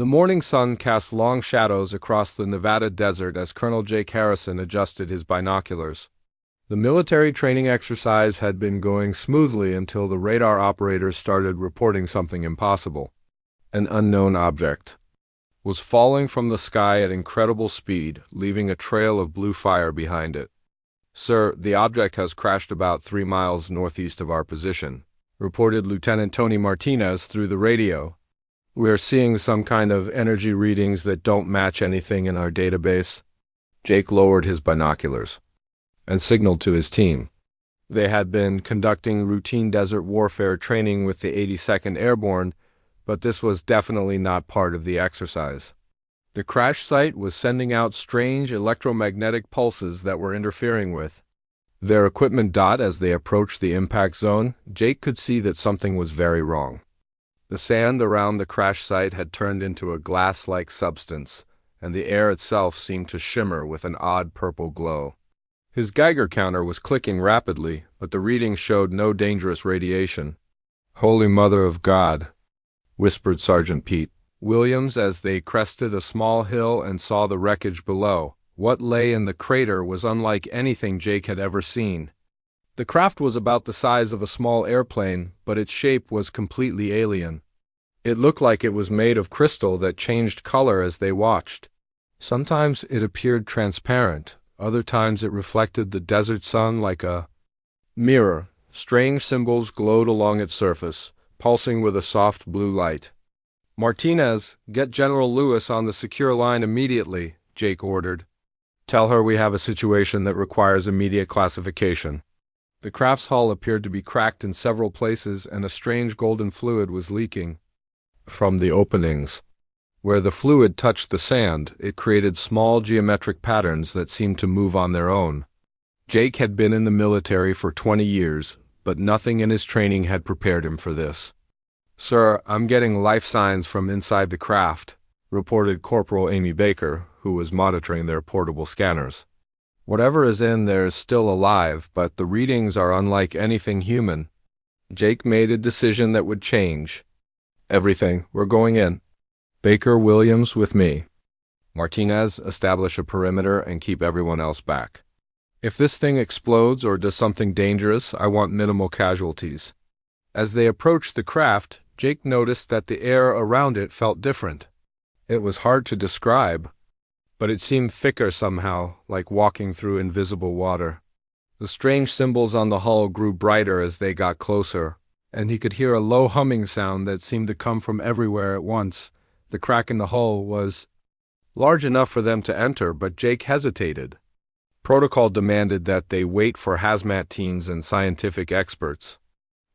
The morning sun cast long shadows across the Nevada desert as Colonel Jake Harrison adjusted his binoculars. The military training exercise had been going smoothly until the radar operators started reporting something impossible. An unknown object was falling from the sky at incredible speed, leaving a trail of blue fire behind it. "Sir, the object has crashed about 3 miles northeast of our position," reported Lieutenant Tony Martinez through the radio. "We are seeing some kind of energy readings that don't match anything in our database." Jake lowered his binoculars and signaled to his team. They had been conducting routine desert warfare training with the 82nd Airborne, but this was definitely not part of the exercise. The crash site was sending out strange electromagnetic pulses that were interfering with their equipment. As they approached the impact zone, Jake could see that something was very wrong. The sand around the crash site had turned into a glass-like substance, and the air itself seemed to shimmer with an odd purple glow. His Geiger counter was clicking rapidly, but the readings showed no dangerous radiation. "Holy Mother of God," whispered Sergeant Pete Williams as they crested a small hill and saw the wreckage below. What lay in the crater was unlike anything Jake had ever seen. The craft was about the size of a small airplane, but its shape was completely alien. It looked like it was made of crystal that changed color as they watched. Sometimes it appeared transparent, other times it reflected the desert sun like a mirror. Strange symbols glowed along its surface, pulsing with a soft blue light. "Martinez, get General Lewis on the secure line immediately," Jake ordered. "Tell her we have a situation that requires immediate classification." The craft's hull appeared to be cracked in several places, and a strange golden fluid was leaking from the openings. Where the fluid touched the sand, it created small geometric patterns that seemed to move on their own. Jake had been in the military for 20 years, but nothing in his training had prepared him for this. "Sir, I'm getting life signs from inside the craft," reported Corporal Amy Baker, who was monitoring their portable scanners. "Whatever is in there is still alive, but the readings are unlike anything human." Jake made a decision that would change everything. "We're going in. Baker, Williams with me. Martinez, establish a perimeter and keep everyone else back. If this thing explodes or does something dangerous, I want minimal casualties." As they approached the craft, Jake noticed that the air around it felt different. It was hard to describe, but it seemed thicker somehow, like walking through invisible water. The strange symbols on the hull grew brighter as they got closer, and he could hear a low humming sound that seemed to come from everywhere at once. The crack in the hull was large enough for them to enter, but Jake hesitated. Protocol demanded that they wait for hazmat teams and scientific experts.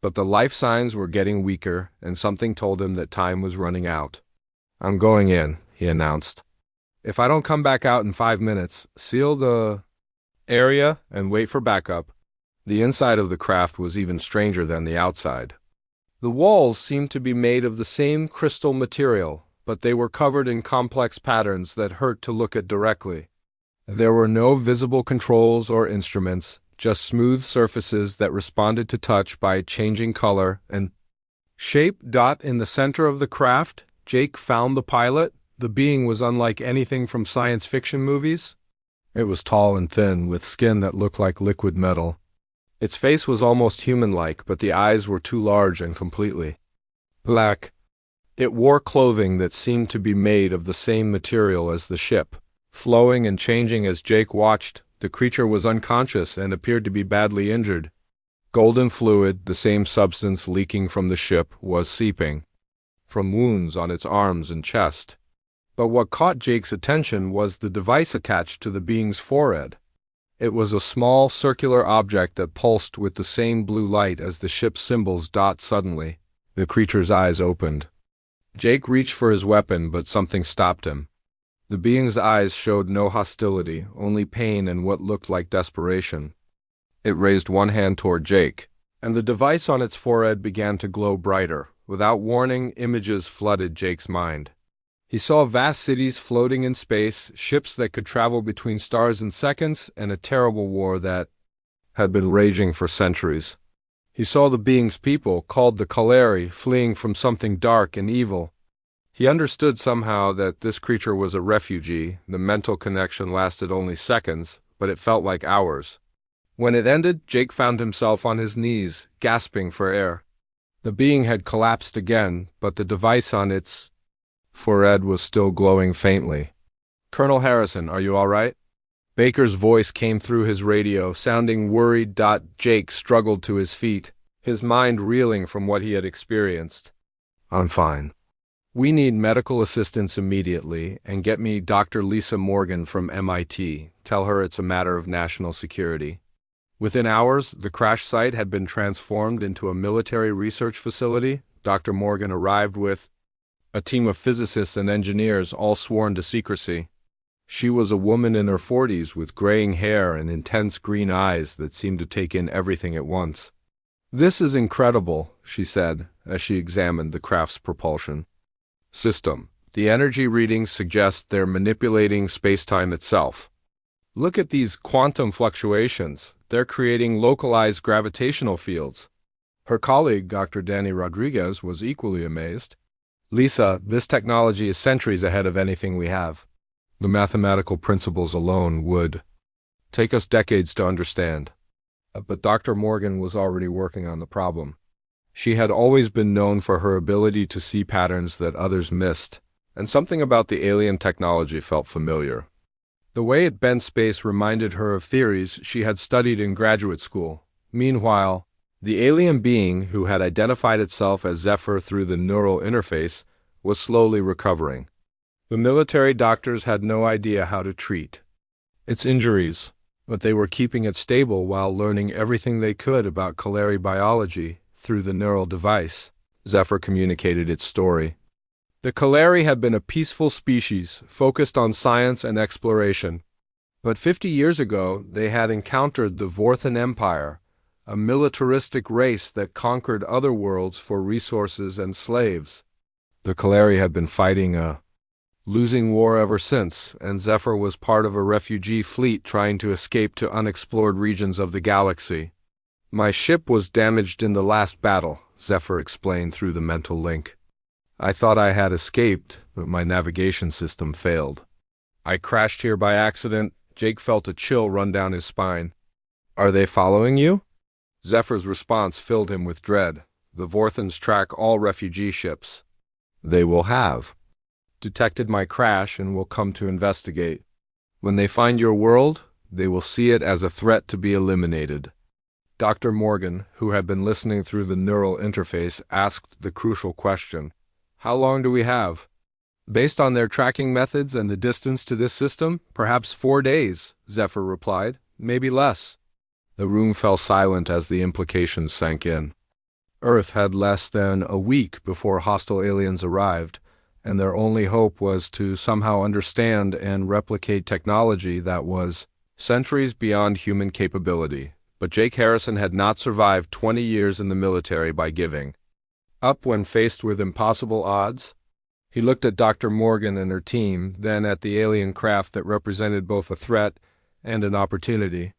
But the life signs were getting weaker, and something told him that time was running out. "I'm going in," he announced. "If I don't come back out in 5 minutes, seal the area and wait for backup." The inside of the craft was even stranger than the outside. The walls seemed to be made of the same crystal material, but they were covered in complex patterns that hurt to look at directly. There were no visible controls or instruments, just smooth surfaces that responded to touch by changing color and shape. In the center of the craft, Jake found the pilot. The being was unlike anything from science fiction movies. It was tall and thin, with skin that looked like liquid metal. Its face was almost human-like, but the eyes were too large and completely black. It wore clothing that seemed to be made of the same material as the ship. Flowing and changing as Jake watched, the creature was unconscious and appeared to be badly injured. Golden fluid, the same substance leaking from the ship, was seeping from wounds on its arms and chest. But what caught Jake's attention was the device attached to the being's forehead. It was a small circular object that pulsed with the same blue light as the ship's symbols. Suddenly, the creature's eyes opened. Jake reached for his weapon, but something stopped him. The being's eyes showed no hostility, only pain and what looked like desperation. It raised one hand toward Jake, and the device on its forehead began to glow brighter. Without warning, images flooded Jake's mind. He saw vast cities floating in space, ships that could travel between stars in seconds, and a terrible war that had been raging for centuries. He saw the being's people, called the Kaleri, fleeing from something dark and evil. He understood somehow that this creature was a refugee. The mental connection lasted only seconds, but it felt like hours. When it ended, Jake found himself on his knees, gasping for air. The being had collapsed again, but the device on its forehead was still glowing faintly. "Colonel Harrison, are you all right?" Baker's voice came through his radio, sounding worried. Jake struggled to his feet, his mind reeling from what he had experienced. "I'm fine. We need medical assistance immediately, and get me Dr. Lisa Morgan from MIT. Tell her it's a matter of national security." Within hours, the crash site had been transformed into a military research facility. Dr. Morgan arrived with a team of physicists and engineers, all sworn to secrecy. She was a woman in her 40s with graying hair and intense green eyes that seemed to take in everything at once. "This is incredible," she said, as she examined the craft's propulsion system. "The energy readings suggest they're manipulating space-time itself. Look at these quantum fluctuations. They're creating localized gravitational fields." Her colleague, Dr. Danny Rodriguez, was equally amazed. "Lisa, this technology is centuries ahead of anything we have. The mathematical principles alone would take us decades to understand." But Dr. Morgan was already working on the problem. She had always been known for her ability to see patterns that others missed, and something about the alien technology felt familiar. The way it bent space reminded her of theories she had studied in graduate school. Meanwhile, the alien being, who had identified itself as Zephyr through the neural interface, was slowly recovering. The military doctors had no idea how to treat its injuries, but they were keeping it stable while learning everything they could about Kalari biology through the neural device. Zephyr communicated its story. The Kalari had been a peaceful species, focused on science and exploration. But 50 years ago, they had encountered the Vorthan Empire, a militaristic race that conquered other worlds for resources and slaves. The Kalari had been fighting a losing war ever since, and Zephyr was part of a refugee fleet trying to escape to unexplored regions of the galaxy. "My ship was damaged in the last battle," Zephyr explained through the mental link. "I thought I had escaped, but my navigation system failed. I crashed here by accident." Jake felt a chill run down his spine. "Are they following you?" Zephyr's response filled him with dread. "The Vorthans track all refugee ships. They will have detected my crash and will come to investigate. When they find your world, they will see it as a threat to be eliminated." Dr. Morgan, who had been listening through the neural interface, asked the crucial question. "How long do we have?" "Based on their tracking methods and the distance to this system, perhaps 4 days," Zephyr replied. "Maybe less." The room fell silent as the implications sank in. Earth had less than a week before hostile aliens arrived, and their only hope was to somehow understand and replicate technology that was centuries beyond human capability. But Jake Harrison had not survived 20 years in the military by giving up when faced with impossible odds. He looked at Dr. Morgan and her team, then at the alien craft that represented both a threat and an opportunity.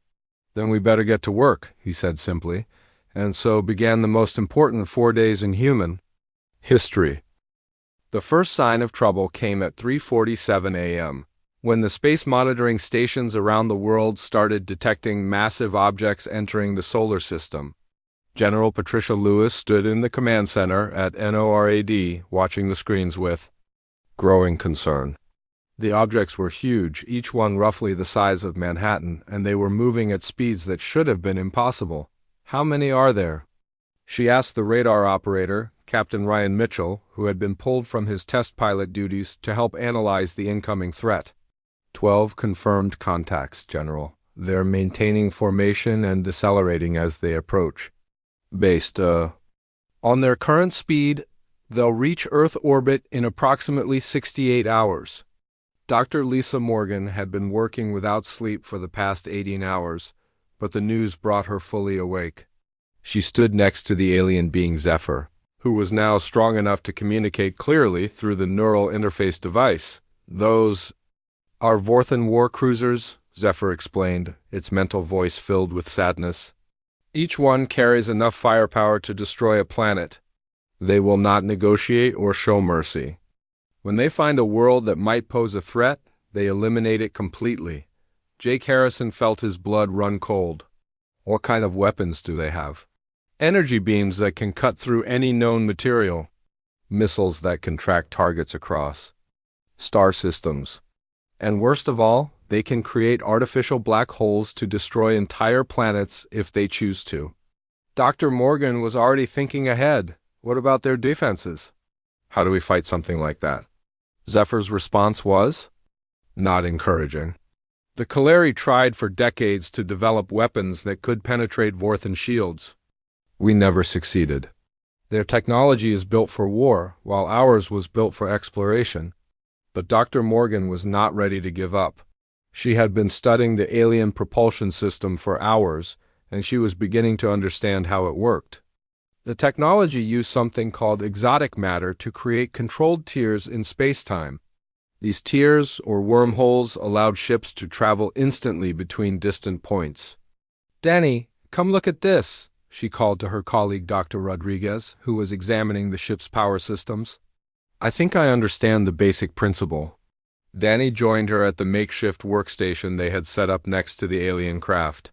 "Then we better get to work," he said simply, and so began the most important 4 days in human history. The first sign of trouble came at 3:47 a.m., when the space monitoring stations around the world started detecting massive objects entering the solar system. General Patricia Lewis stood in the command center at NORAD, watching the screens with growing concern. The objects were huge, each one roughly the size of Manhattan, and they were moving at speeds that should have been impossible. "How many are there?" she asked the radar operator, Captain Ryan Mitchell, who had been pulled from his test pilot duties to help analyze the incoming threat. 12 confirmed contacts, General. They're maintaining formation and decelerating as they approach. Based, on their current speed, they'll reach Earth orbit in approximately 68 hours. Dr. Lisa Morgan had been working without sleep for the past 18 hours, but the news brought her fully awake. She stood next to the alien being Zephyr, who was now strong enough to communicate clearly through the neural interface device. "Those are Vorthan war cruisers," Zephyr explained, its mental voice filled with sadness. "Each one carries enough firepower to destroy a planet. They will not negotiate or show mercy." When they find a world that might pose a threat, they eliminate it completely. Jake Harrison felt his blood run cold. What kind of weapons do they have? Energy beams that can cut through any known material. Missiles that can track targets across star systems. And worst of all, they can create artificial black holes to destroy entire planets if they choose to. Dr. Morgan was already thinking ahead. What about their defenses? How do we fight something like that? Zephyr's response was not encouraging. The Kaleri tried for decades to develop weapons that could penetrate Vorthan shields. We never succeeded. Their technology is built for war, while ours was built for exploration. But Dr. Morgan was not ready to give up. She had been studying the alien propulsion system for hours, and she was beginning to understand how it worked. The technology used something called exotic matter to create controlled tiers in space-time. These tiers, or wormholes, allowed ships to travel instantly between distant points. "Danny, come look at this," she called to her colleague Dr. Rodriguez, who was examining the ship's power systems. "I think I understand the basic principle." Danny joined her at the makeshift workstation they had set up next to the alien craft.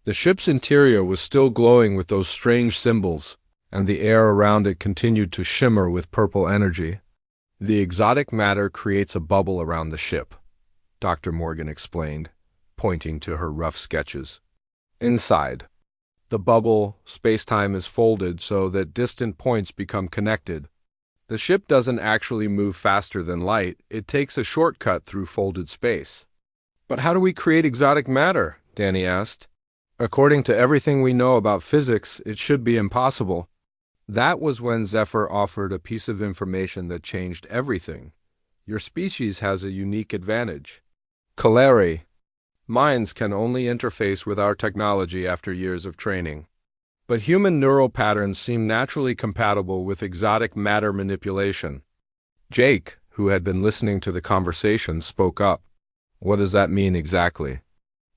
The ship's interior was still glowing with those strange symbols, and the air around it continued to shimmer with purple energy. "The exotic matter creates a bubble around the ship," Dr. Morgan explained, pointing to her rough sketches. "Inside the bubble, space-time is folded so that distant points become connected. The ship doesn't actually move faster than light, it takes a shortcut through folded space." "But how do we create exotic matter?" Danny asked. "According to everything we know about physics, it should be impossible." That was when Zephyr offered a piece of information that changed everything. "Your species has a unique advantage. Kaleri minds can only interface with our technology after years of training. But human neural patterns seem naturally compatible with exotic matter manipulation." Jake, who had been listening to the conversation, spoke up. "What does that mean exactly?"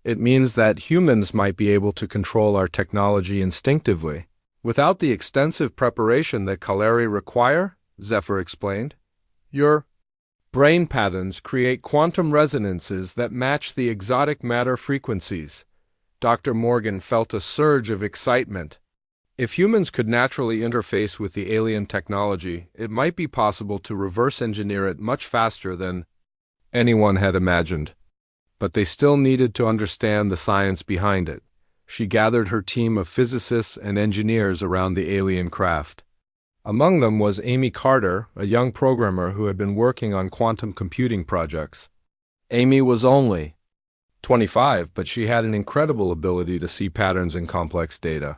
"It means that humans might be able to control our technology instinctively, without the extensive preparation that Kaleri require," Zephyr explained. "Your brain patterns create quantum resonances that match the exotic matter frequencies." Dr. Morgan felt a surge of excitement. If humans could naturally interface with the alien technology, it might be possible to reverse engineer it much faster than anyone had imagined. But they still needed to understand the science behind it. She gathered her team of physicists and engineers around the alien craft. Among them was Amy Carter, a young programmer who had been working on quantum computing projects. Amy was only 25, but she had an incredible ability to see patterns in complex data.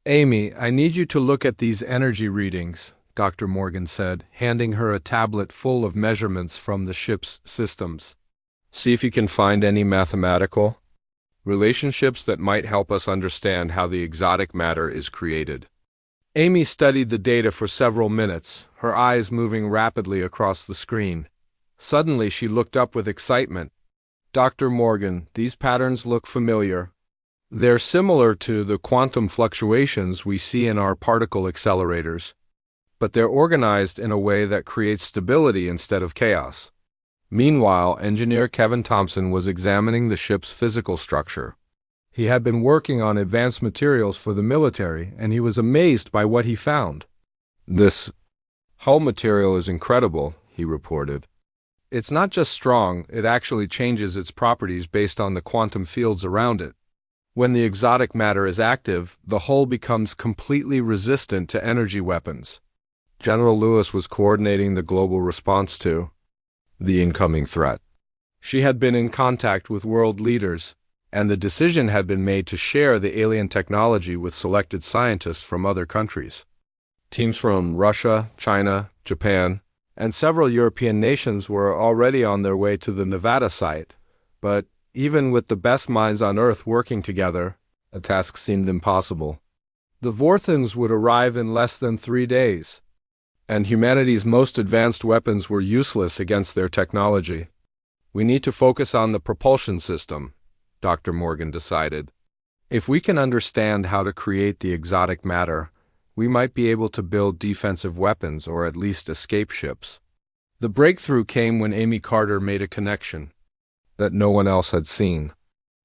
"Amy, I need you to look at these energy readings," Dr. Morgan said, handing her a tablet full of measurements from the ship's systems. "See if you can find any mathematical relationships that might help us understand how the exotic matter is created." Amy studied the data for several minutes, her eyes moving rapidly across the screen. Suddenly she looked up with excitement. "Dr. Morgan, these patterns look familiar. They're similar to the quantum fluctuations we see in our particle accelerators, but they're organized in a way that creates stability instead of chaos." Meanwhile, engineer Kevin Thompson was examining the ship's physical structure. He had been working on advanced materials for the military, and he was amazed by what he found. "This hull material is incredible," he reported. "It's not just strong, it actually changes its properties based on the quantum fields around it. When the exotic matter is active, the hull becomes completely resistant to energy weapons." General Lewis was coordinating the global response to the incoming threat. She had been in contact with world leaders, and the decision had been made to share the alien technology with selected scientists from other countries. Teams from Russia, China, Japan, and several European nations were already on their way to the Nevada site, but even with the best minds on Earth working together, a task seemed impossible. The Vorthans would arrive in less than 3 days, and humanity's most advanced weapons were useless against their technology. "We need to focus on the propulsion system," Dr. Morgan decided. "If we can understand how to create the exotic matter, we might be able to build defensive weapons or at least escape ships." The breakthrough came when Amy Carter made a connection that no one else had seen.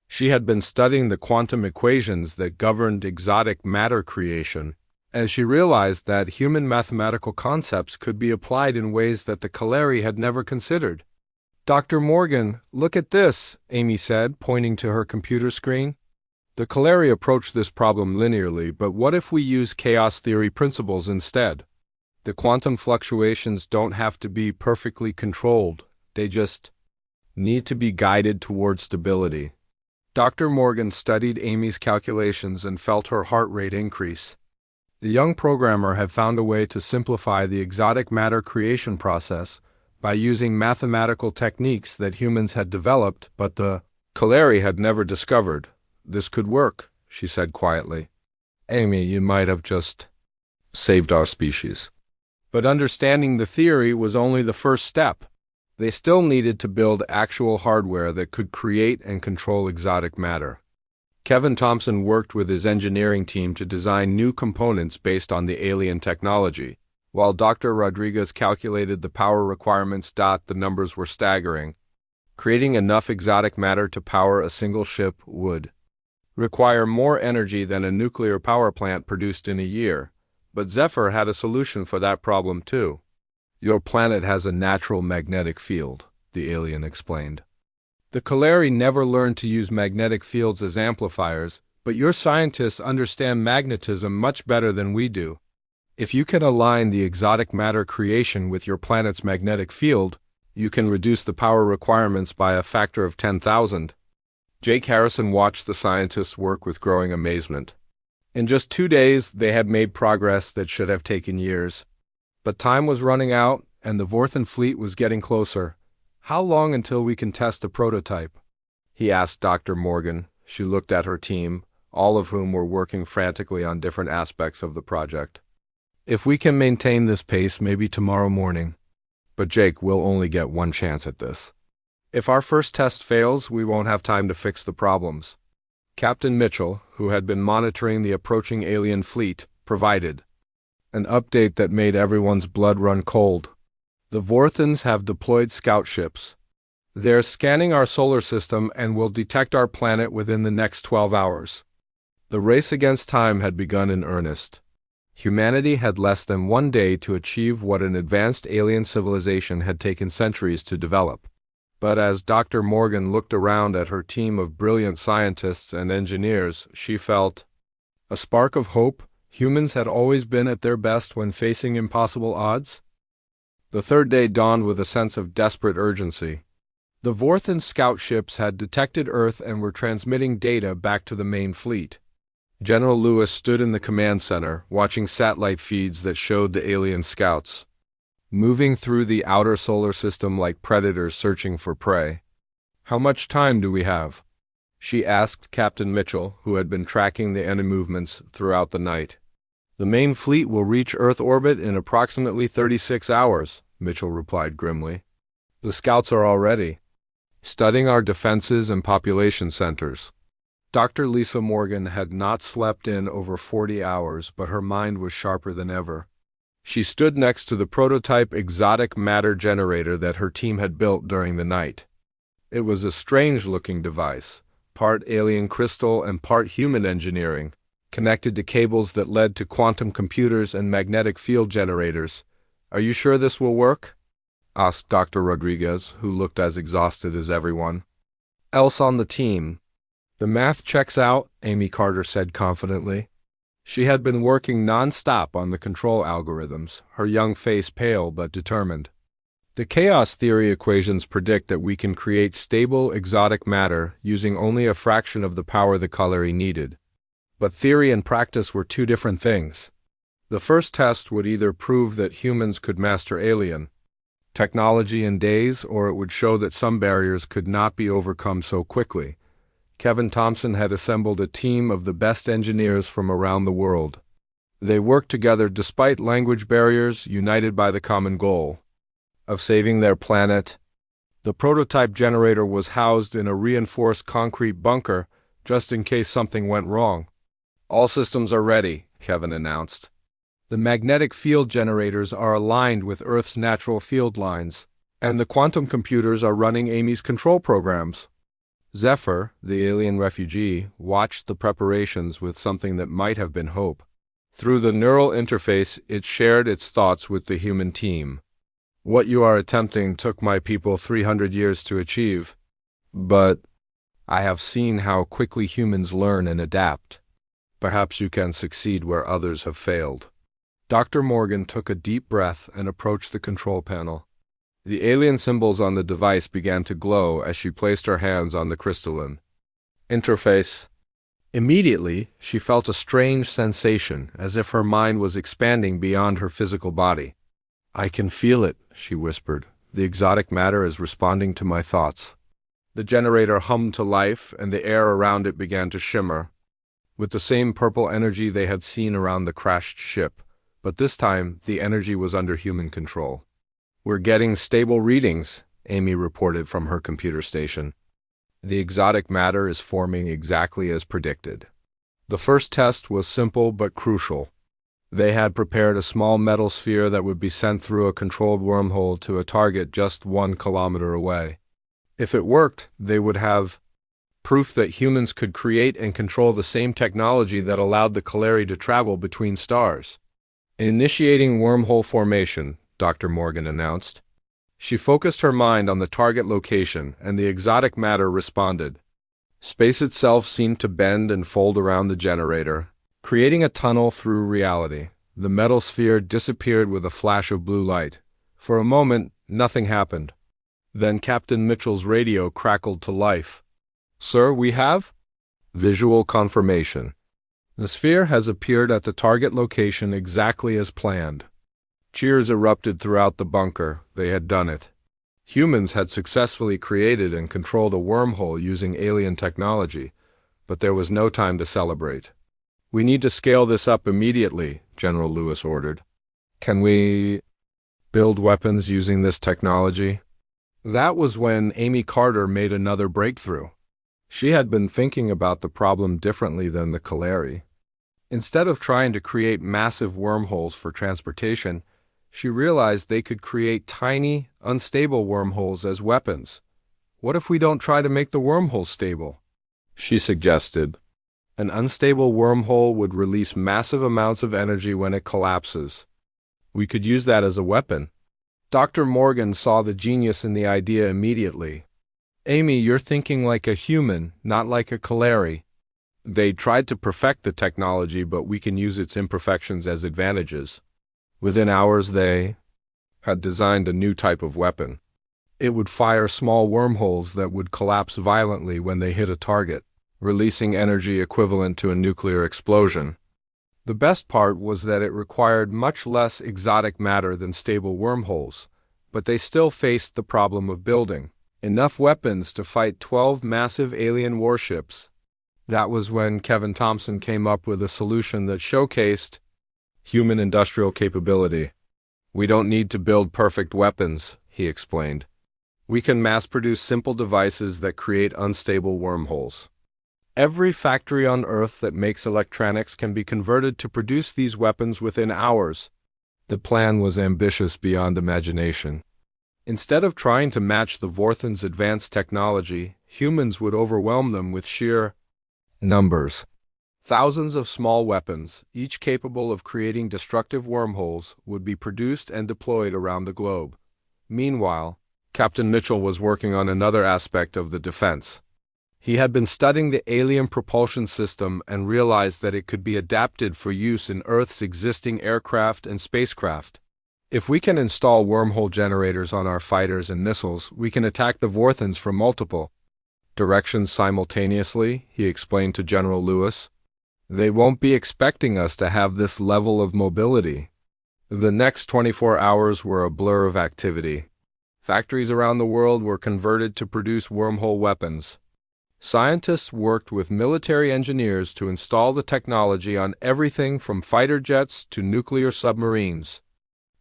She had been studying the quantum equations that governed exotic matter creation, and she realized that human mathematical concepts could be applied in ways that the Kaleri had never considered. "Dr. Morgan, look at this," Amy said, pointing to her computer screen. The Kaleri approached this problem linearly, but what if we use chaos theory principles instead? The quantum fluctuations don't have to be perfectly controlled, they just need to be guided toward stability. Dr. Morgan studied Amy's calculations and felt her heart rate increase. The young programmer had found a way to simplify the exotic matter creation process by using mathematical techniques that humans had developed, but the Kaleri had never discovered. "This could work," she said quietly. "Amy, you might have just saved our species." But understanding the theory was only the first step. They still needed to build actual hardware that could create and control exotic matter. Kevin Thompson worked with his engineering team to design new components based on the alien technology, while Dr. Rodriguez calculated the power requirements. The numbers were staggering. Creating enough exotic matter to power a single ship would require more energy than a nuclear power plant produced in a year. But Zephyr had a solution for that problem too. "Your planet has a natural magnetic field," the alien explained. "The Kaleri never learned to use magnetic fields as amplifiers, but your scientists understand magnetism much better than we do. If you can align the exotic matter creation with your planet's magnetic field, you can reduce the power requirements by a factor of 10,000. Jake Harrison watched the scientists work with growing amazement. In just 2 days, they had made progress that should have taken years. But time was running out, and the Vorthen fleet was getting closer. "How long until we can test a prototype?" he asked Dr. Morgan. She looked at her team, all of whom were working frantically on different aspects of the project. "If we can maintain this pace, maybe tomorrow morning. But Jake, we'll only get one chance at this. If our first test fails, we won't have time to fix the problems." Captain Mitchell, who had been monitoring the approaching alien fleet, provided an update that made everyone's blood run cold. "The Vorthens have deployed scout ships. They're scanning our solar system and will detect our planet within the next 12 hours. The race against time had begun in earnest. Humanity had less than 1 day to achieve what an advanced alien civilization had taken centuries to develop. But as Dr. Morgan looked around at her team of brilliant scientists and engineers, she felt a spark of hope. Humans had always been at their best when facing impossible odds. The third day dawned with a sense of desperate urgency. The Vorthen scout ships had detected Earth and were transmitting data back to the main fleet. General Lewis stood in the command center, watching satellite feeds that showed the alien scouts moving through the outer solar system like predators searching for prey. "How much time do we have?" she asked Captain Mitchell, who had been tracking the enemy movements throughout the night. "The main fleet will reach Earth orbit in approximately 36 hours, Mitchell replied grimly. "The scouts are already studying our defenses and population centers." Dr. Lisa Morgan had not slept in over 40 hours, but her mind was sharper than ever. She stood next to the prototype exotic matter generator that her team had built during the night. It was a strange-looking device, part alien crystal and part human engineering, connected to cables that led to quantum computers and magnetic field generators. "Are you sure this will work?" asked Dr. Rodriguez, who looked as exhausted as everyone else on the team. "The math checks out," Amy Carter said confidently. She had been working non-stop on the control algorithms, her young face pale but determined. "The chaos theory equations predict that we can create stable, exotic matter using only a fraction of the power the Kaleri needed. But theory and practice were two different things. The first test would either prove that humans could master alien technology in days, or it would show that some barriers could not be overcome so quickly. Kevin Thompson had assembled a team of the best engineers from around the world. They worked together despite language barriers, united by the common goal of saving their planet. The prototype generator was housed in a reinforced concrete bunker just in case something went wrong. "All systems are ready," Kevin announced. The magnetic field generators are aligned with Earth's natural field lines, and the quantum computers are running Amy's control programs. Zephyr, the alien refugee, watched the preparations with something that might have been hope. Through the neural interface, it shared its thoughts with the human team. What you are attempting took my people 300 years to achieve. But I have seen how quickly humans learn and adapt. Perhaps you can succeed where others have failed. Dr. Morgan took a deep breath and approached the control panel. The alien symbols on the device began to glow as she placed her hands on the crystalline interface. Immediately, she felt a strange sensation, as if her mind was expanding beyond her physical body. "I can feel it," she whispered. "The exotic matter is responding to my thoughts." The generator hummed to life, and the air around it began to shimmer, with the same purple energy they had seen around the crashed ship. But this time, the energy was under human control. "We're getting stable readings," Amy reported from her computer station. "The exotic matter is forming exactly as predicted." The first test was simple but crucial. They had prepared a small metal sphere that would be sent through a controlled wormhole to a target just 1 kilometer away. If it worked, they would have proof that humans could create and control the same technology that allowed the Kaleri to travel between stars. "Initiating wormhole formation," Dr. Morgan announced. She focused her mind on the target location, and the exotic matter responded. Space itself seemed to bend and fold around the generator, creating a tunnel through reality. The metal sphere disappeared with a flash of blue light. For a moment, nothing happened. Then Captain Mitchell's radio crackled to life. "Sir, we have visual confirmation. The sphere has appeared at the target location exactly as planned." Cheers erupted throughout the bunker. They had done it. Humans had successfully created and controlled a wormhole using alien technology, but there was no time to celebrate. "We need to scale this up immediately," General Lewis ordered. "Can we build weapons using this technology?" That was when Amy Carter made another breakthrough. She had been thinking about the problem differently than the Kaleri. Instead of trying to create massive wormholes for transportation, she realized they could create tiny, unstable wormholes as weapons. "What if we don't try to make the wormhole stable?" she suggested. "An unstable wormhole would release massive amounts of energy when it collapses. We could use that as a weapon." Dr. Morgan saw the genius in the idea immediately. "Amy, you're thinking like a human, not like a Kaleri. They tried to perfect the technology, but we can use its imperfections as advantages." Within hours, they had designed a new type of weapon. It would fire small wormholes that would collapse violently when they hit a target, releasing energy equivalent to a nuclear explosion. The best part was that it required much less exotic matter than stable wormholes, but they still faced the problem of building enough weapons to fight 12 massive alien warships. That was when Kevin Thompson came up with a solution that showcased human industrial capability. "We don't need to build perfect weapons," he explained. "We can mass-produce simple devices that create unstable wormholes. Every factory on Earth that makes electronics can be converted to produce these weapons within hours." The plan was ambitious beyond imagination. Instead of trying to match the Vorthons' advanced technology, humans would overwhelm them with sheer numbers. Thousands of small weapons, each capable of creating destructive wormholes, would be produced and deployed around the globe. Meanwhile, Captain Mitchell was working on another aspect of the defense. He had been studying the alien propulsion system and realized that it could be adapted for use in Earth's existing aircraft and spacecraft. "If we can install wormhole generators on our fighters and missiles, we can attack the Vorthons from multiple directions simultaneously," he explained to General Lewis. "They won't be expecting us to have this level of mobility." The next 24 hours were a blur of activity. Factories around the world were converted to produce wormhole weapons. Scientists worked with military engineers to install the technology on everything from fighter jets to nuclear submarines.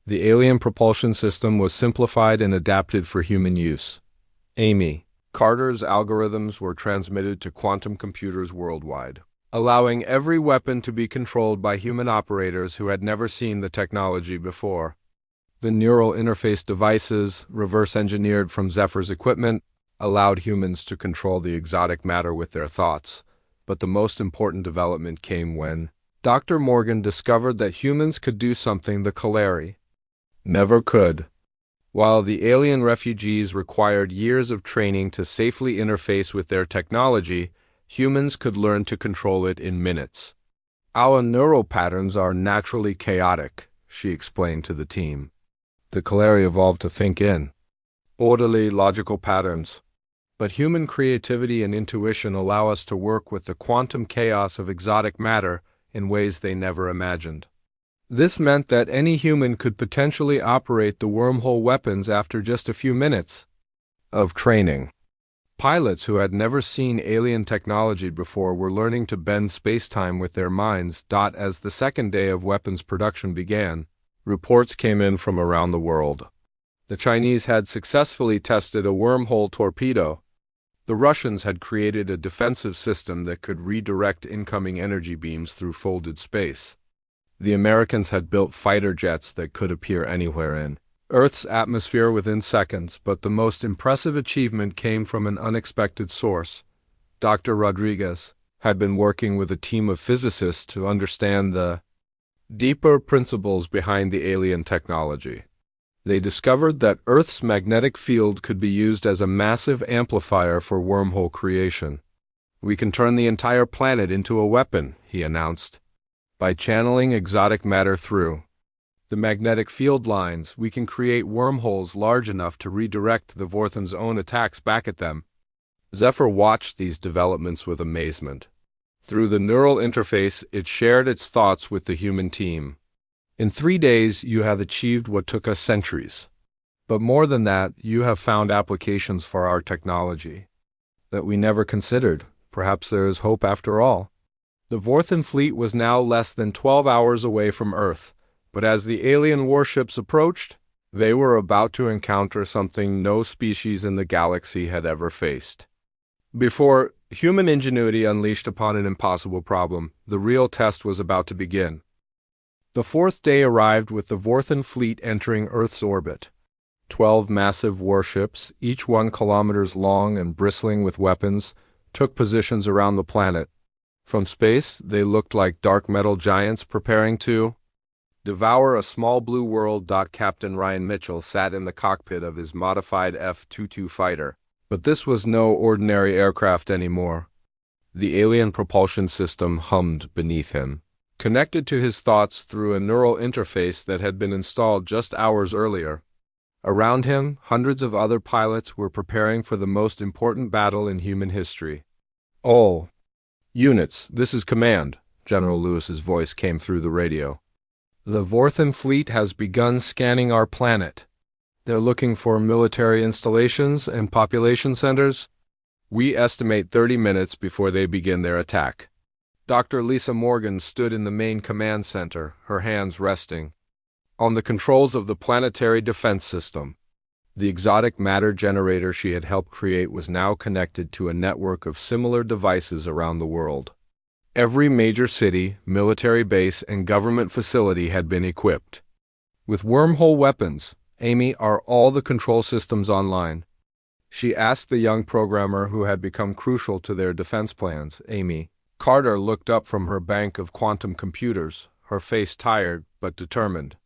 The alien propulsion system was simplified and adapted for human use. Amy Carter's algorithms were transmitted to quantum computers worldwide. allowing every weapon to be controlled by human operators who had never seen the technology before. The neural interface devices, reverse-engineered from Zephyr's equipment, allowed humans to control the exotic matter with their thoughts. But the most important development came when Dr. Morgan discovered that humans could do something the Kalari never could. While the alien refugees required years of training to safely interface with their technology, humans could learn to control it in minutes. Our neural patterns are naturally chaotic, she explained to the team. The Kalari evolved to think in orderly, logical patterns. But human creativity and intuition allow us to work with the quantum chaos of exotic matter in ways they never imagined. This meant that any human could potentially operate the wormhole weapons after just a few minutes of training. Pilots who had never seen alien technology before were learning to bend space-time with their minds. As the second day of weapons production began, reports came in from around the world. The Chinese had successfully tested a wormhole torpedo. The Russians had created a defensive system that could redirect incoming energy beams through folded space. The Americans had built fighter jets that could appear anywhere in Earth's atmosphere within seconds, but the most impressive achievement came from an unexpected source. Dr. Rodriguez had been working with a team of physicists to understand the deeper principles behind the alien technology. They discovered that Earth's magnetic field could be used as a massive amplifier for wormhole creation. "We can turn the entire planet into a weapon," he announced. "By channeling exotic matter through the magnetic field lines, we can create wormholes large enough to redirect the Vorthan's own attacks back at them." Zephyr watched these developments with amazement. Through the neural interface, it shared its thoughts with the human team. "In 3 days, you have achieved what took us centuries. But more than that, you have found applications for our technology that we never considered. Perhaps there is hope after all." The Vorthan fleet was now less than 12 hours away from Earth, but as the alien warships approached, they were about to encounter something no species in the galaxy had ever faced. Before human ingenuity unleashed upon an impossible problem, the real test was about to begin. The fourth day arrived with the Vorthan fleet entering Earth's orbit. 12 massive warships, each 1 kilometers long and bristling with weapons, took positions around the planet. From space, they looked like dark metal giants preparing to devour a small blue world. Captain Ryan Mitchell sat in the cockpit of his modified F-22 fighter. But this was no ordinary aircraft anymore. The alien propulsion system hummed beneath him, connected to his thoughts through a neural interface that had been installed just hours earlier. Around him, hundreds of other pilots were preparing for the most important battle in human history. "All units, this is command," General Lewis's voice came through the radio. "The Vorthan fleet has begun scanning our planet. They're looking for military installations and population centers. We estimate 30 minutes before they begin their attack." Dr. Lisa Morgan stood in the main command center, her hands resting on the controls of the planetary defense system. The exotic matter generator she had helped create was now connected to a network of similar devices around the world. Every major city, military base, and government facility had been equipped with wormhole weapons. "Amy, are all the control systems online?" she asked the young programmer who had become crucial to their defense plans. Amy Carter looked up from her bank of quantum computers, her face tired but determined.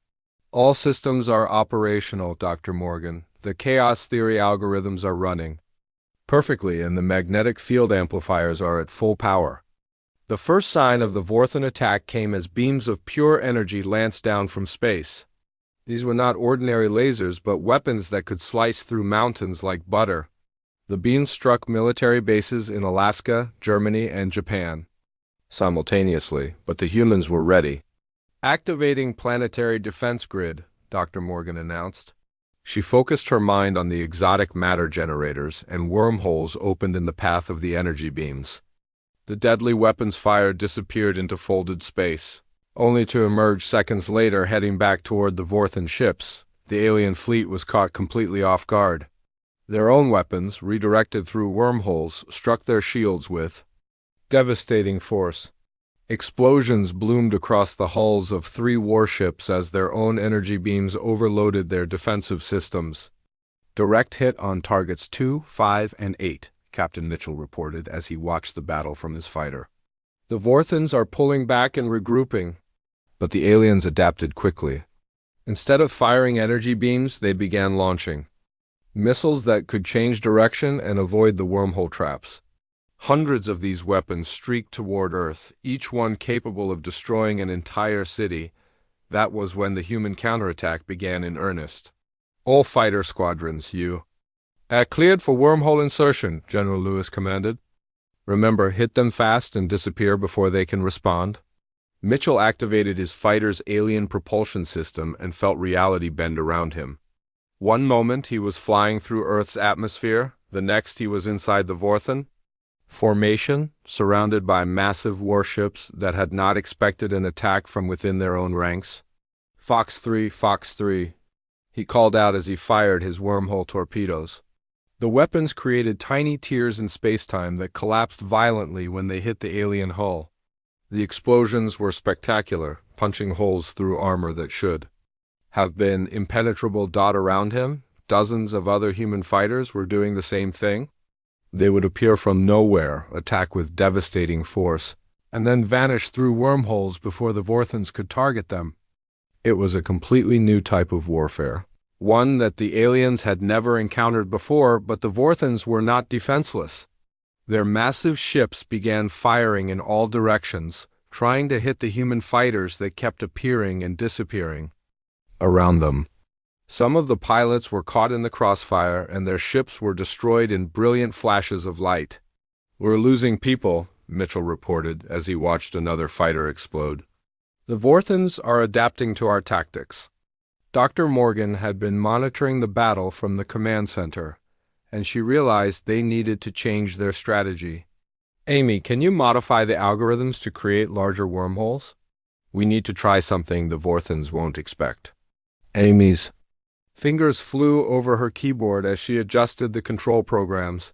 "All systems are operational, Dr. Morgan. The chaos theory algorithms are running perfectly, and the magnetic field amplifiers are at full power." The first sign of the Vorthan attack came as beams of pure energy lanced down from space. These were not ordinary lasers, but weapons that could slice through mountains like butter. The beams struck military bases in Alaska, Germany, and Japan simultaneously, but the humans were ready. "Activating planetary defense grid," Dr. Morgan announced. She focused her mind on the exotic matter generators, and wormholes opened in the path of the energy beams. The deadly weapons fire disappeared into folded space, only to emerge seconds later heading back toward the Vorthan ships. The alien fleet was caught completely off guard. Their own weapons, redirected through wormholes, struck their shields with Devastating force. Explosions bloomed across the hulls of 3 warships as their own energy beams overloaded their defensive systems. Direct hit on targets 2, 5, and 8, Captain Mitchell reported as he watched the battle from his fighter. The Vorthons are pulling back and regrouping. But the aliens adapted quickly. Instead of firing energy beams, they began launching missiles that could change direction and avoid the wormhole traps. Hundreds of these weapons streaked toward Earth, each one capable of destroying an entire city. That was when the human counterattack began in earnest. All fighter squadrons, cleared for wormhole insertion, General Lewis commanded. Remember, hit them fast and disappear before they can respond. Mitchell activated his fighter's alien propulsion system and felt reality bend around him. One moment he was flying through Earth's atmosphere, the next he was inside the Vorthon formation, surrounded by massive warships that had not expected an attack from within their own ranks. Fox 3, he called out as he fired his wormhole torpedoes. The weapons created tiny tears in spacetime that collapsed violently when they hit the alien hull. The explosions were spectacular, punching holes through armor that should have been impenetrable. Around him, dozens of other human fighters were doing the same thing. They would appear from nowhere, attack with devastating force, and then vanish through wormholes before the Vorthons could target them. It was a completely new type of warfare, one that the aliens had never encountered before, but the Vorthons were not defenseless. Their massive ships began firing in all directions, trying to hit the human fighters that kept appearing and disappearing around them. Some of the pilots were caught in the crossfire, and their ships were destroyed in brilliant flashes of light. "We're losing people," Mitchell reported as he watched another fighter explode. "The Vorthons are adapting to our tactics." Dr. Morgan had been monitoring the battle from the command center, and she realized they needed to change their strategy. "Amy, can you modify the algorithms to create larger wormholes? We need to try something the Vorthons won't expect." Amy's fingers flew over her keyboard as she adjusted the control programs.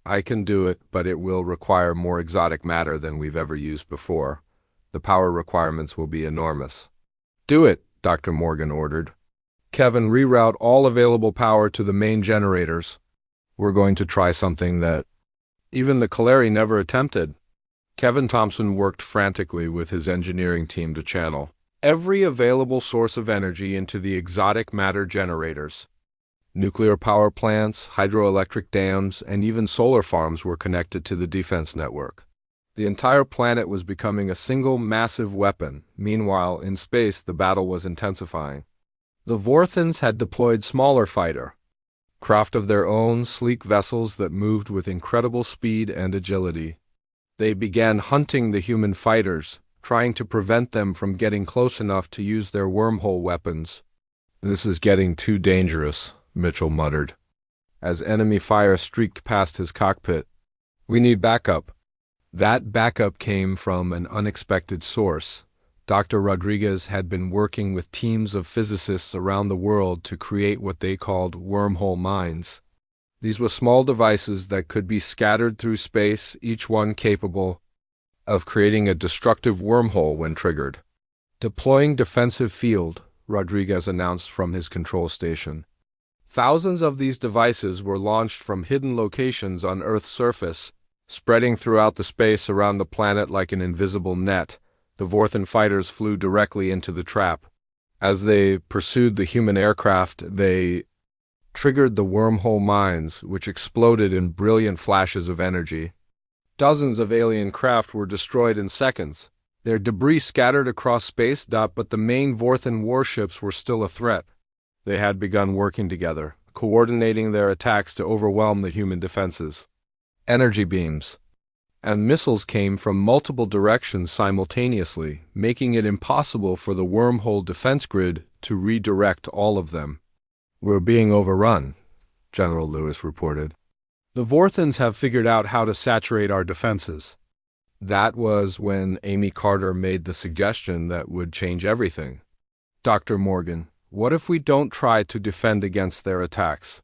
"I can do it, but it will require more exotic matter than we've ever used before. The power requirements will be enormous." "Do it," Dr. Morgan ordered. "Kevin, reroute all available power to the main generators. We're going to try something that even the Kaleri never attempted." Kevin Thompson worked frantically with his engineering team to channel every available source of energy into the exotic matter generators. Nuclear power plants, hydroelectric dams, and even solar farms were connected to the defense network. The entire planet was becoming a single massive weapon. Meanwhile, in space, the battle was intensifying. The Vorthons had deployed smaller fighter craft of their own, sleek vessels that moved with incredible speed and agility. They began hunting the human fighters, trying to prevent them from getting close enough to use their wormhole weapons. "This is getting too dangerous," Mitchell muttered, as enemy fire streaked past his cockpit. "We need backup." That backup came from an unexpected source. Dr. Rodriguez had been working with teams of physicists around the world to create what they called wormhole mines. These were small devices that could be scattered through space, each one capable of creating a destructive wormhole when triggered. "Deploying defensive field," Rodriguez announced from his control station. Thousands of these devices were launched from hidden locations on Earth's surface, spreading throughout the space around the planet like an invisible net. The Vorthon fighters flew directly into the trap. As they pursued the human aircraft, they triggered the wormhole mines, which exploded in brilliant flashes of energy. Dozens of alien craft were destroyed in seconds, their debris scattered across space, but the main Vorthon warships were still a threat. They had begun working together, coordinating their attacks to overwhelm the human defenses. Energy beams and missiles came from multiple directions simultaneously, making it impossible for the wormhole defense grid to redirect all of them. "We're being overrun," General Lewis reported. "The Vorthons have figured out how to saturate our defenses." That was when Amy Carter made the suggestion that would change everything. "Dr. Morgan, what if we don't try to defend against their attacks?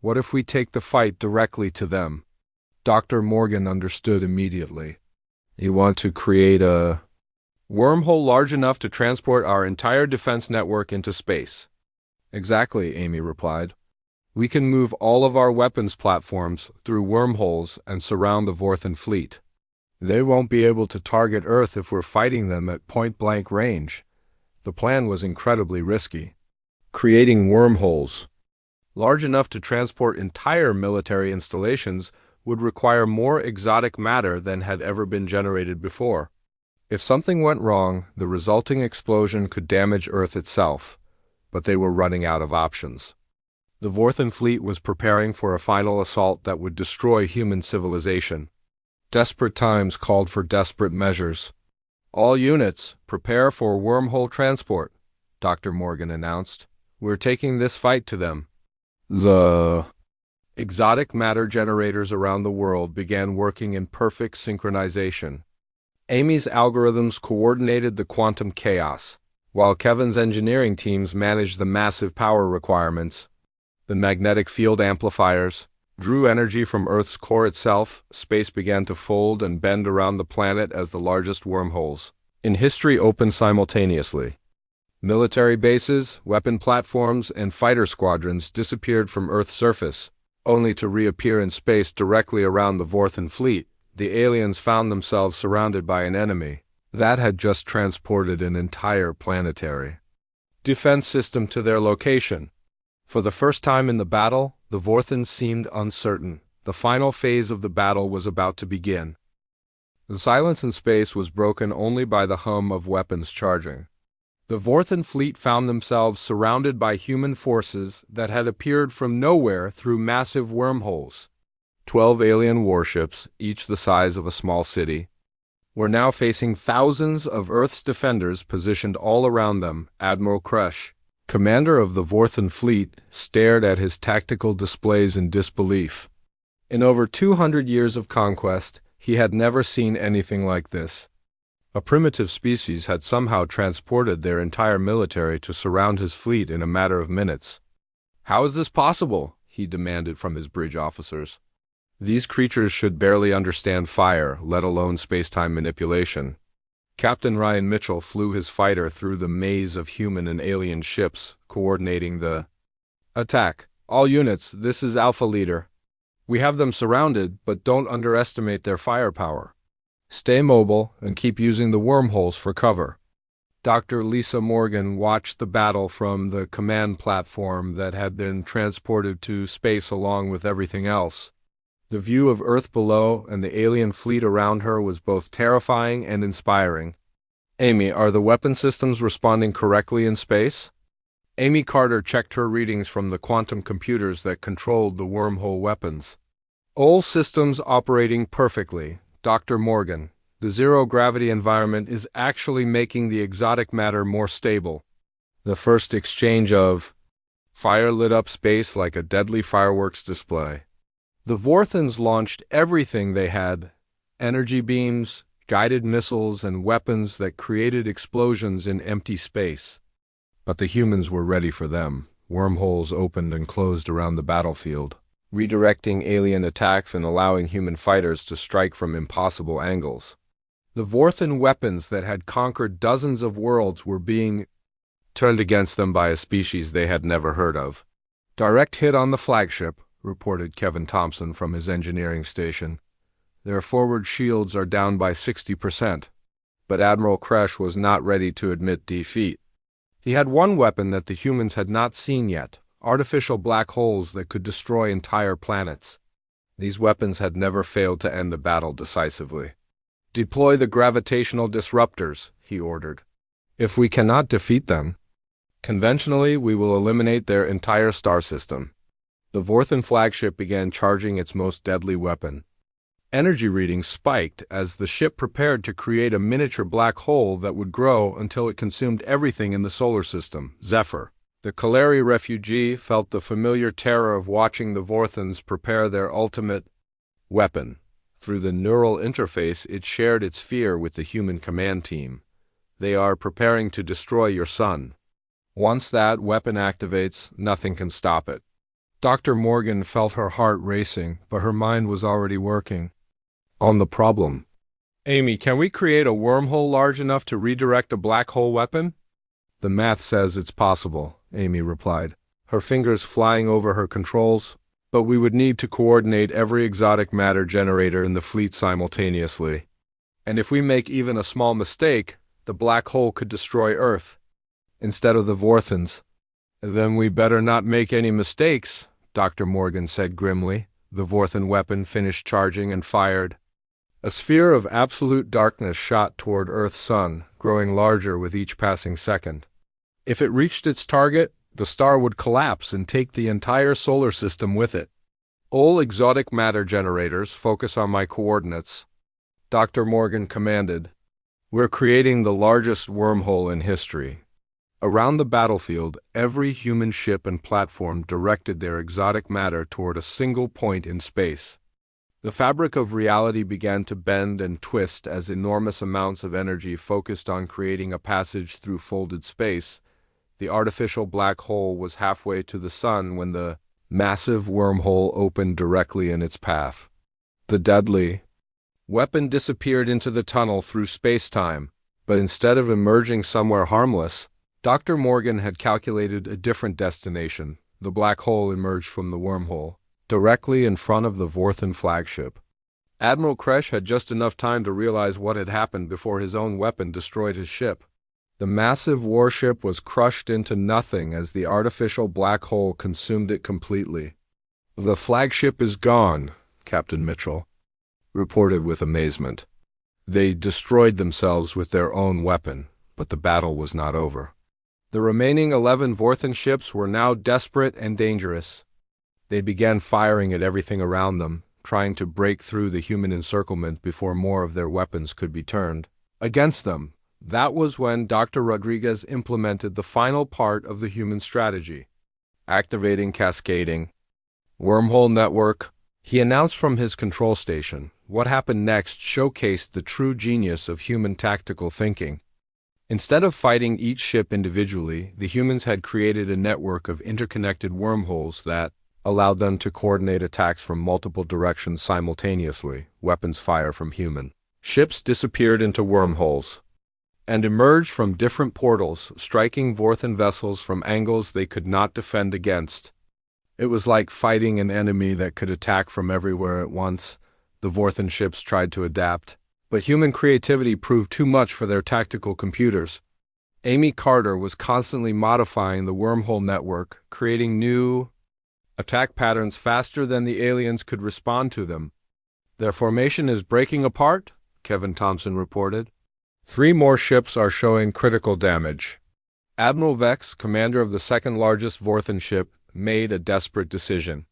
What if we take the fight directly to them?" Dr. Morgan understood immediately. You want to create a wormhole large enough to transport our entire defense network into space. Exactly, Amy replied. We can move all of our weapons platforms through wormholes and surround the Vorthan fleet. They won't be able to target Earth if we're fighting them at point-blank range. The plan was incredibly risky. Creating wormholes large enough to transport entire military installations would require more exotic matter than had ever been generated before. If something went wrong, the resulting explosion could damage Earth itself, but they were running out of options. The Vorthan fleet was preparing for a final assault that would destroy human civilization. Desperate times called for desperate measures. All units, prepare for wormhole transport, Dr. Morgan announced. We're taking this fight to them. The exotic matter generators around the world began working in perfect synchronization. Amy's algorithms coordinated the quantum chaos, while Kevin's engineering teams managed the massive power requirements. The magnetic field amplifiers drew energy from Earth's core itself. Space began to fold and bend around the planet as the largest wormholes in history opened simultaneously. Military bases, weapon platforms, and fighter squadrons disappeared from Earth's surface, only to reappear in space directly around the Vorthan fleet. The aliens found themselves surrounded by an enemy that had just transported an entire planetary defense system to their location. For the first time in the battle, the Vorthans seemed uncertain. The final phase of the battle was about to begin. The silence in space was broken only by the hum of weapons charging. The Vorthan fleet found themselves surrounded by human forces that had appeared from nowhere through massive wormholes. 12 alien warships, each the size of a small city, were now facing thousands of Earth's defenders positioned all around them. Admiral Kresh, commander of the Vorthan fleet, stared at his tactical displays in disbelief. In over 200 years of conquest, he had never seen anything like this. A primitive species had somehow transported their entire military to surround his fleet in a matter of minutes. How is this possible? He demanded from his bridge officers. These creatures should barely understand fire, let alone space-time manipulation. Captain Ryan Mitchell flew his fighter through the maze of human and alien ships, coordinating the attack. All units, this is Alpha Leader. We have them surrounded, but don't underestimate their firepower. Stay mobile and keep using the wormholes for cover. Dr. Lisa Morgan watched the battle from the command platform that had been transported to space along with everything else. The view of Earth below and the alien fleet around her was both terrifying and inspiring. Amy, are the weapon systems responding correctly in space? Amy Carter checked her readings from the quantum computers that controlled the wormhole weapons. All systems operating perfectly. Dr. Morgan, the zero-gravity environment is actually making the exotic matter more stable. The first exchange of fire lit up space like a deadly fireworks display. The Vorthans launched everything they had: energy beams, guided missiles, and weapons that created explosions in empty space. But the humans were ready for them. Wormholes opened and closed around the battlefield, redirecting alien attacks and allowing human fighters to strike from impossible angles. The Vorthan weapons that had conquered dozens of worlds were being turned against them by a species they had never heard of. Direct hit on the flagship, reported Kevin Thompson from his engineering station. Their forward shields are down by 60%. But Admiral Kresh was not ready to admit defeat. He had one weapon that the humans had not seen yet: artificial black holes that could destroy entire planets. These weapons had never failed to end a battle decisively. Deploy the gravitational disruptors, he ordered. If we cannot defeat them, conventionally we will eliminate their entire star system. The Vorthan flagship began charging its most deadly weapon. Energy readings spiked as the ship prepared to create a miniature black hole that would grow until it consumed everything in the solar system. Zephyr, the Kaleri refugee, felt the familiar terror of watching the Vorthans prepare their ultimate weapon. Through the neural interface, it shared its fear with the human command team. They are preparing to destroy your sun. Once that weapon activates, nothing can stop it. Dr. Morgan felt her heart racing, but her mind was already working on the problem. Amy, can we create a wormhole large enough to redirect a black hole weapon? The math says it's possible, Amy replied, her fingers flying over her controls, but we would need to coordinate every exotic matter generator in the fleet simultaneously. And if we make even a small mistake, the black hole could destroy Earth instead of the Vorthons. Then we better not make any mistakes, Dr. Morgan said grimly. The Vorthon weapon finished charging and fired. A sphere of absolute darkness shot toward Earth's sun, growing larger with each passing second. If it reached its target, the star would collapse and take the entire solar system with it. All exotic matter generators focus on my coordinates, Dr. Morgan commanded. We're creating the largest wormhole in history. Around the battlefield, every human ship and platform directed their exotic matter toward a single point in space. The fabric of reality began to bend and twist as enormous amounts of energy focused on creating a passage through folded space. The artificial black hole was halfway to the sun when the massive wormhole opened directly in its path. The deadly weapon disappeared into the tunnel through space-time, but instead of emerging somewhere harmless, Dr. Morgan had calculated a different destination. The black hole emerged from the wormhole, directly in front of the Vorthon flagship. Admiral Kresh had just enough time to realize what had happened before his own weapon destroyed his ship. The massive warship was crushed into nothing as the artificial black hole consumed it completely. "The flagship is gone," Captain Mitchell reported with amazement. They destroyed themselves with their own weapon, but the battle was not over. The remaining 11 Vorthon ships were now desperate and dangerous. They began firing at everything around them, trying to break through the human encirclement before more of their weapons could be turned against them. That was when Dr. Rodriguez implemented the final part of the human strategy, activating cascading wormhole network. He announced from his control station. What happened next showcased the true genius of human tactical thinking. Instead of fighting each ship individually, the humans had created a network of interconnected wormholes that allowed them to coordinate attacks from multiple directions simultaneously. Weapons fire from human ships disappeared into wormholes and emerged from different portals, striking Vorthon vessels from angles they could not defend against. It was like fighting an enemy that could attack from everywhere at once. The Vorthon ships tried to adapt, but human creativity proved too much for their tactical computers. Amy Carter was constantly modifying the wormhole network, creating new attack patterns faster than the aliens could respond to them. "Their formation is breaking apart," Kevin Thompson reported. 3 more ships are showing critical damage. Admiral Vex, commander of the second-largest Vorthon ship, made a desperate decision.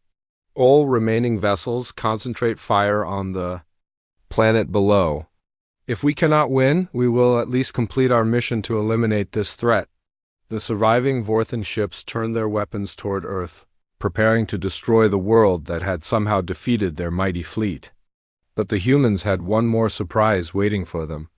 All remaining vessels concentrate fire on the planet below. If we cannot win, we will at least complete our mission to eliminate this threat. The surviving Vorthon ships turned their weapons toward Earth, preparing to destroy the world that had somehow defeated their mighty fleet. But the humans had one more surprise waiting for them.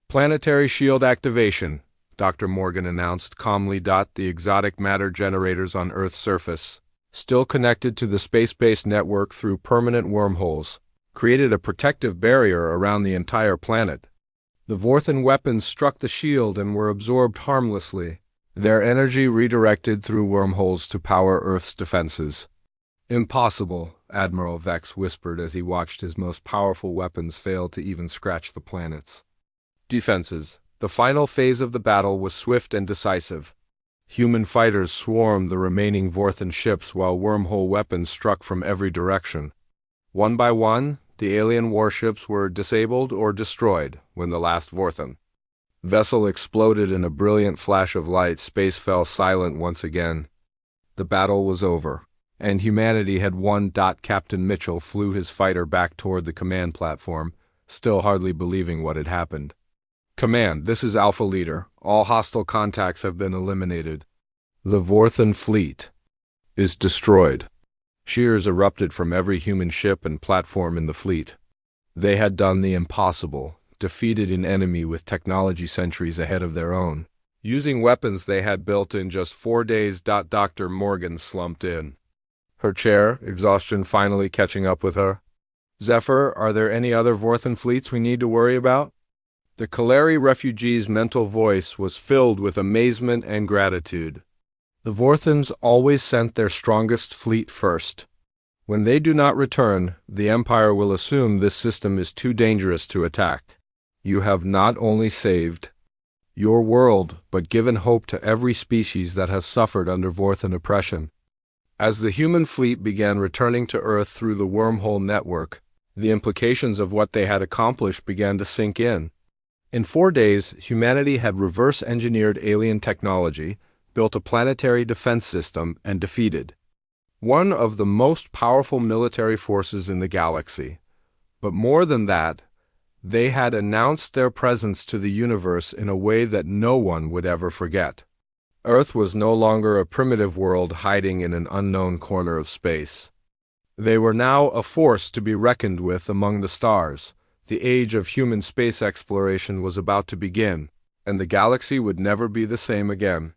"Planetary shield activation," Dr. Morgan announced calmly. The exotic matter generators on Earth's surface, still connected to the space-based network through permanent wormholes, created a protective barrier around the entire planet. The Vorthon weapons struck the shield and were absorbed harmlessly, their energy redirected through wormholes to power Earth's defenses. "Impossible," Admiral Vex whispered as he watched his most powerful weapons fail to even scratch the planet's defenses. The final phase of the battle was swift and decisive. Human fighters swarmed the remaining Vorthon ships while wormhole weapons struck from every direction. One by one, the alien warships were disabled or destroyed. When the last Vorthon vessel exploded in a brilliant flash of light, space fell silent once again. The battle was over, and humanity had won. Captain Mitchell flew his fighter back toward the command platform, still hardly believing what had happened. "Command, this is Alpha Leader. All hostile contacts have been eliminated. The Vorthon fleet is destroyed." Cheers erupted from every human ship and platform in the fleet. They had done the impossible, defeated an enemy with technology centuries ahead of their own, using weapons they had built in just 4 days. Dr. Morgan slumped in her chair, exhaustion finally catching up with her. Zephyr, are there any other Vorthan fleets we need to worry about? The Kaleri refugee's mental voice was filled with amazement and gratitude. The Vorthans always sent their strongest fleet first. When they do not return, the Empire will assume this system is too dangerous to attack. You have not only saved your world, but given hope to every species that has suffered under Vorthan oppression. As the human fleet began returning to Earth through the wormhole network, the implications of what they had accomplished began to sink in. In 4 days, humanity had reverse-engineered alien technology, built a planetary defense system, and defeated one of the most powerful military forces in the galaxy. But more than that, they had announced their presence to the universe in a way that no one would ever forget. Earth was no longer a primitive world hiding in an unknown corner of space. They were now a force to be reckoned with among the stars. The age of human space exploration was about to begin, and the galaxy would never be the same again.